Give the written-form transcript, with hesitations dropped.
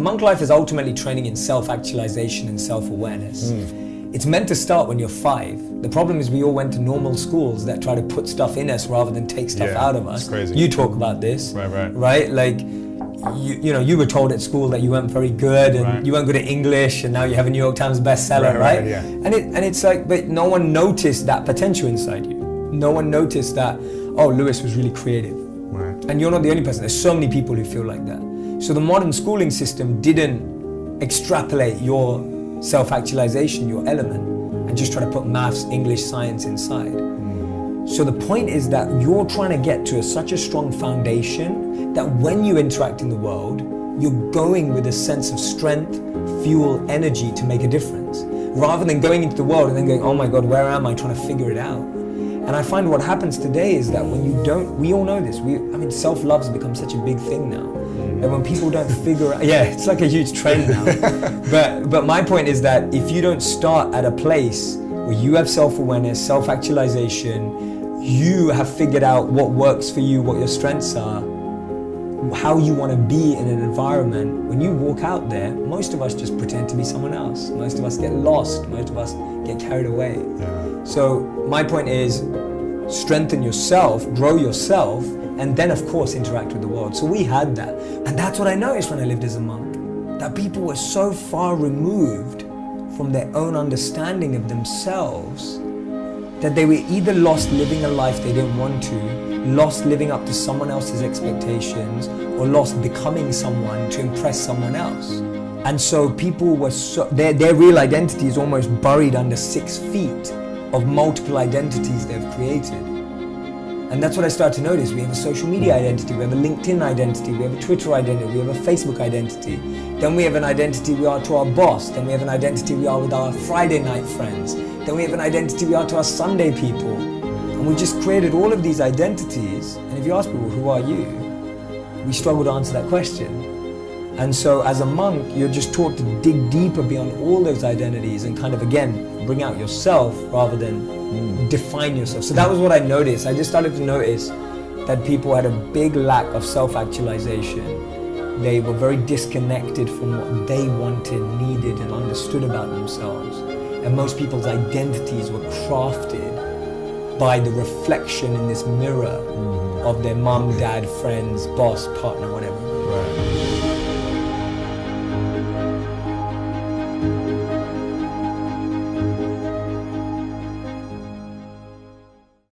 monk life is ultimately training in self-actualization and self-awareness. It's meant to start when you're 5. The problem is we all went to normal schools that try to put stuff in us rather than take stuff out of us. It's crazy. You talk about this, right? Like, you know, you were told at school that you weren't very good and you weren't good at English, and now you have a New York Times bestseller, right? Yeah. And it's like, but no one noticed that potential inside you. No one noticed that, oh, Lewis was really creative. Right. And you're not the only person. There's so many people who feel like that. So the modern schooling system didn't extrapolate your self-actualization, your element, and just try to put maths, English, science inside. So the point is that you're trying to get to such a strong foundation that when you interact in the world, you're going with a sense of strength, fuel, energy to make a difference, rather than going into the world and then going, oh my God, where am I, trying to figure it out. And I find what happens today is that when you don't, we all know this, self-love has become such a big thing now. And when people don't figure out, it's like a huge trend now. But my point is that if you don't start at a place where you have self-awareness, self-actualization, you have figured out what works for you, what your strengths are, how you want to be in an environment, when you walk out there, most of us just pretend to be someone else. Most of us get lost. Most of us get carried away. Yeah. So my point is, strengthen yourself, grow yourself, and then of course interact with the world. So we had that. And that's what I noticed when I lived as a monk, that people were so far removed from their own understanding of themselves that they were either lost living a life they didn't want to, lost living up to someone else's expectations, or lost becoming someone to impress someone else. And so people were their real identity is almost buried under 6 feet of multiple identities they've created. And that's what I started to notice. We have a social media identity, we have a LinkedIn identity, we have a Twitter identity, we have a Facebook identity. Then we have an identity we are to our boss. Then we have an identity we are with our Friday night friends. Then we have an identity we are to our Sunday people. And we just created all of these identities. And if you ask people, who are you? We struggle to answer that question. And so as a monk, you're just taught to dig deeper beyond all those identities and kind of, again, bring out yourself rather than define yourself. So that was what I noticed. I just started to notice that people had a big lack of self-actualization. They were very disconnected from what they wanted, needed, and understood about themselves. And most people's identities were crafted by the reflection in this mirror of their mom, dad, friends, boss, partner, whatever.